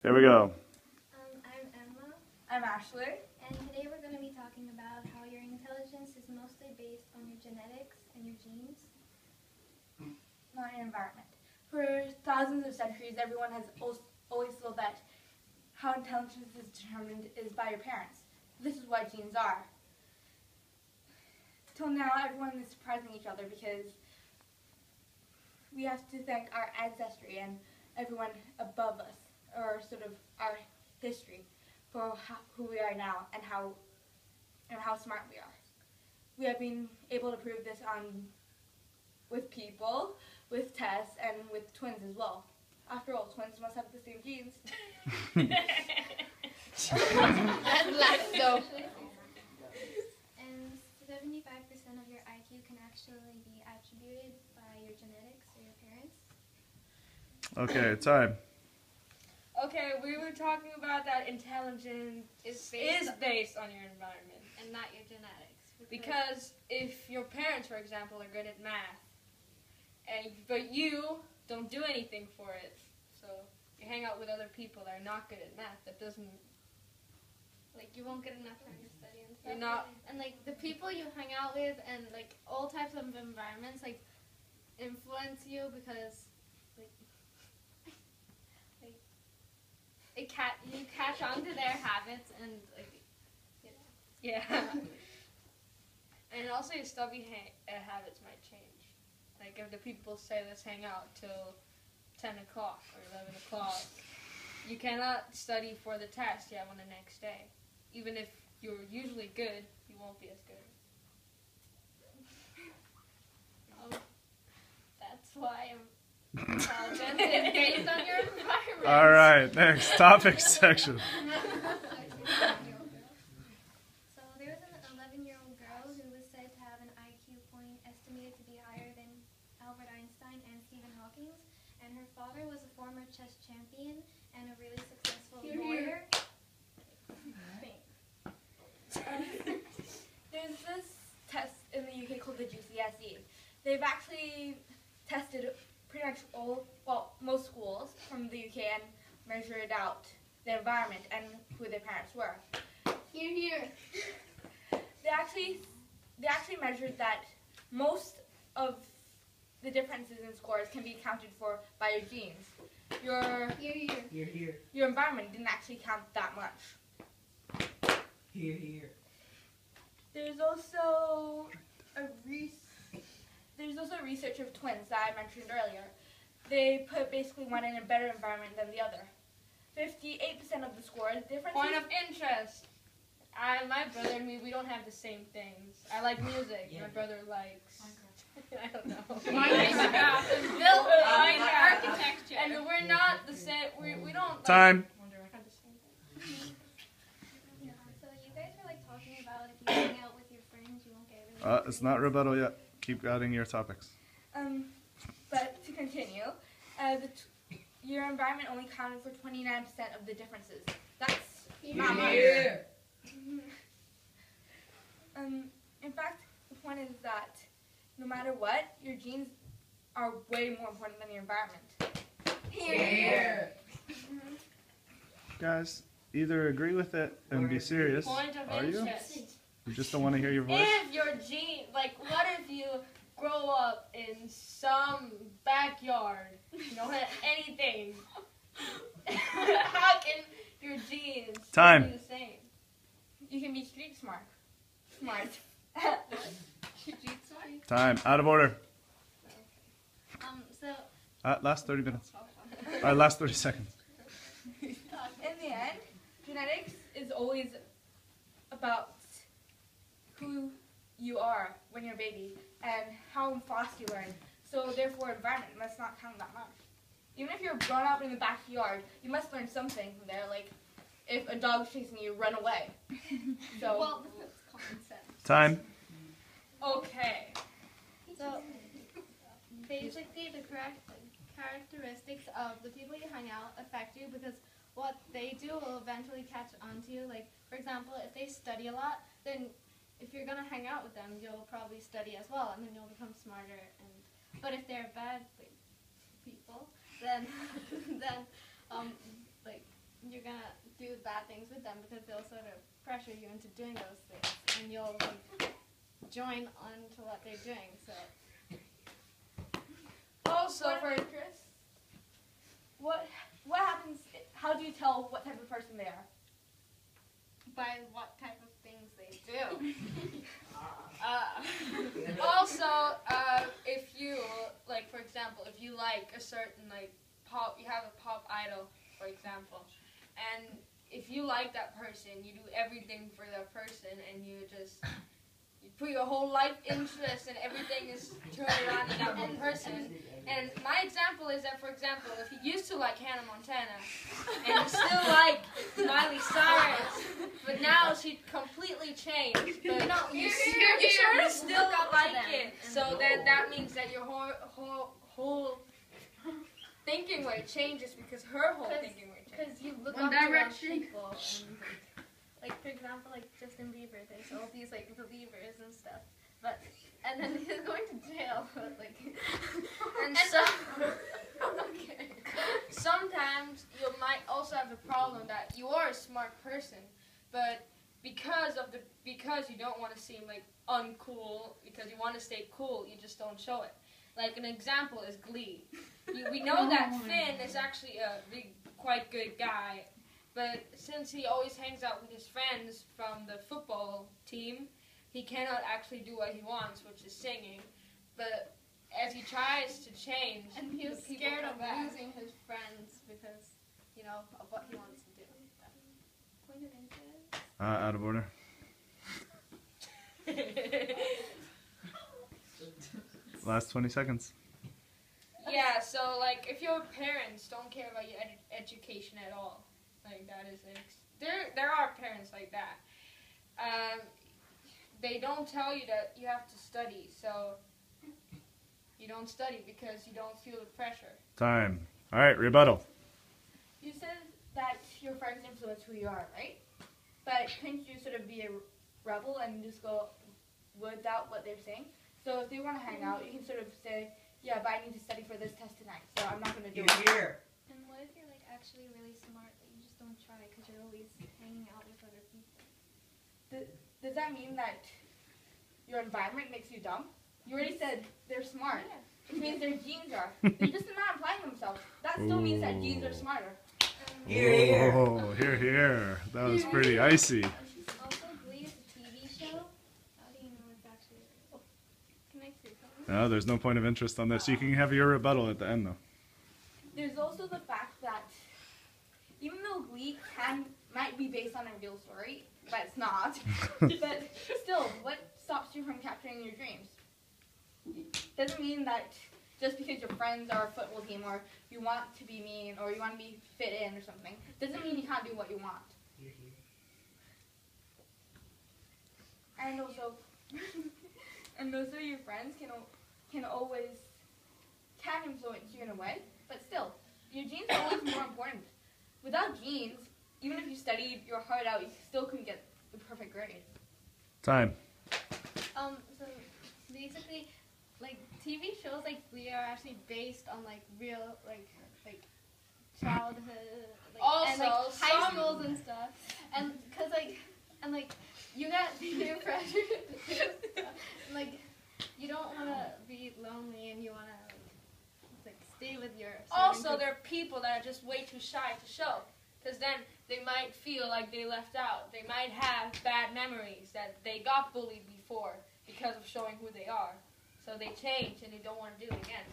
Here we go. I'm Emma, I'm Ashley. and today we're going to be talking about how your intelligence is mostly based on your genetics and your genes. Not your environment. For thousands of centuries, everyone has always thought that how intelligence is determined is by your parents. This is what genes are. Till now, everyone is surprising each other because we have to thank our ancestry and everyone above us, or sort of our history, for who we are now and how smart we are. We have been able to prove this with people, with tests, and with twins as well. After all, twins must have the same genes. And 75% of your IQ can actually be attributed by your genetics or your parents. Okay, time. Okay, we were talking about that intelligence is based on your environment. And not your genetics. Because if your parents, for example, are good at math, but you don't do anything for it, so you hang out with other people that are not good at math, that doesn't... Like, you won't get enough time to study and stuff. You're not... And, like, the people you hang out with and, like, all types of environments, like, influence you because, like, you catch on to their habits and, like, you know. Yeah. And also your study habits might change. Like if the people say let's hang out till 10 o'clock or 11 o'clock, you cannot study for the test you have on the next day. Even if you're usually good, you won't be as good. That's why intelligence is based on your environment. All right, next topic section. So there was an 11-year-old girl who was said to have an IQ point estimated to be higher than Albert Einstein and Stephen Hawking, and her father was a former chess champion and a really successful lawyer. There's this test in the UK called the GCSE. They've actually tested pretty much most schools from the UK and measured out the environment and who their parents were. Here. They actually measured that most of the differences in scores can be accounted for by your genes. Your environment didn't actually count that much. Here. There's also research of twins that I mentioned earlier. They put basically one in a better environment than the other. 58% of the scores differences. Point of interest. My brother and me, we don't have the same things. I like music. Yeah. My brother likes... I don't know. Minecraft is built on architecture. And we're not the same. We don't... Time. have the same thing. Yeah, so you guys were like talking about if you hang out with your friends, you won't get really It's not rebuttal yet. Keep adding your topics. But to continue, your environment only counted for 29% of the differences. That's not much. In fact, the point is that no matter what, your genes are way more important than your environment. Here. Guys, either agree with it and be serious. Point of Are you? interest. You just don't want to hear your voice? If your gene, like, what if you grow up in some backyard, you don't have anything? How can your genes Time. be the same? You can be street smart. Time. Out of order. So Last 30 minutes. Last 30 seconds. In the end, genetics is always about who you are when you're a baby and how fast you learn. So therefore, environment must not count that much. Even if you're brought up in the backyard, you must learn something from there. Like if a dog's chasing you, run away. So well, that's common sense. Time. okay. So basically, the characteristics of the people you hang out affect you because what they do will eventually catch on to you. Like, for example, if they study a lot, then if you're going to hang out with them, you'll probably study as well, and then you'll become smarter. But if they're bad people, then like you're gonna do bad things with them because they'll sort of pressure you into doing those things, and you'll like join on to what they're doing. So Also, for What happens? How do you tell what type of person they are? by what type of things they do. Also, if you, like, for example, if you like a certain, like, pop, you have a pop idol, for example, and if you like that person, you do everything for that person, and you put your whole life interest and everything is turned around in that one person. And my example is that, for example, if you used to like Hannah Montana, and you still like Miley Cyrus, but now she completely changed, but you still like it. So then that means that your whole thinking way changes because her whole thinking way changes. Because you look One up to those Direction. people, and like for example, like Justin Bieber, there's all these like believers and stuff, and then he's going to jail, but like, And sometimes you might also have the problem that you are a smart person, but because you don't want to seem like uncool, because you want to stay cool, you just don't show it. Like an example is Glee. We know that Finn is actually a quite good guy, but since he always hangs out with his friends from the football team, he cannot actually do what he wants, which is singing. But as he tries to change, and he was the people scared come of back. losing his friends because of what he wants to do. Point of interest. Out of order. Last 20 seconds. Yeah, so like if your parents don't care about your education at all, like that is there are parents like that. They don't tell you that you have to study, so you don't study because you don't feel the pressure. Time. All right, rebuttal. You said that your friends influence who you are, right? But couldn't you sort of be a rebel and just go without what they're saying? So if they want to hang out, you can sort of say, yeah, but I need to study for this test tonight, so I'm not going to do it. Here. And what if you're like actually really smart, but you just don't try because you're always hanging out with other people? Does that mean that your environment makes you dumb? You already said they're smart. Which means their genes are. They're just not applying themselves. That still means that genes are smarter. Here, here. Oh, here. That was pretty icy. Also, Glee is a TV show. How do you know it's actually real? Can I say something? No, there's no point of interest on this. You can have your rebuttal at the end, though. There's also the fact that even though Glee might be based on a real story, but it's not. But still, what stops you from capturing your dreams? Doesn't mean that just because your friends are a football team or you want to be mean or you want to be fit in or something, doesn't mean you can't do what you want. Here, here. And also, your friends can always influence you in a way, but still, your genes are always more important. Without genes, even if you studied your heart out, you still couldn't get the perfect grade. Time. So basically, like TV shows like Glee are actually based on like real like childhood, like, Also, and like high some- schools and stuff, and cause like you get peer pressure to do stuff. And, like you don't want to be lonely and you want to like stay with your. Also, there are people that are just way too shy to show, because then they might feel like they left out. They might have bad memories that they got bullied before because of showing who they are. So they change and they don't want to do it again.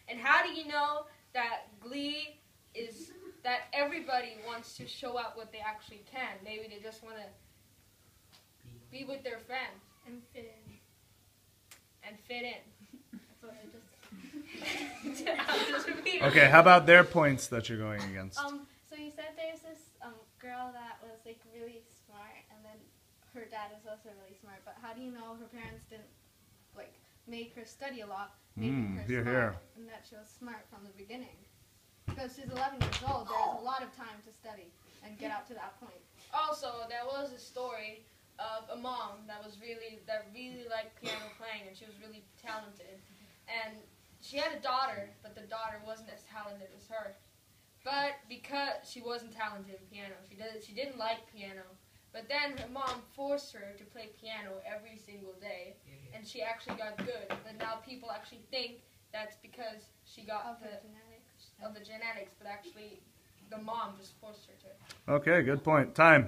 And how do you know that Glee is that everybody wants to show out what they actually can? Maybe they just want to be with their friends and fit in. and fit in. That's what I just. I'm just repeating. Okay, how about their points that you're going against? So you said there's this girl that was like really smart, and then her dad is also really smart. But how do you know her parents didn't like make her study a lot, making her here, smart, here. and that she was smart from the beginning? Because she's 11 years old, there's a lot of time to study and get up to that point. Also, there was a story of a mom that really liked piano playing, and she was really talented. And she had a daughter, but the daughter wasn't as talented as her. But because she wasn't talented in piano, she didn't like piano. But then her mom forced her to play piano every single day, and she actually got good. But now people actually think that's because she got Of the the genetics. genetics, but actually the mom just forced her to. Okay, good point. Time.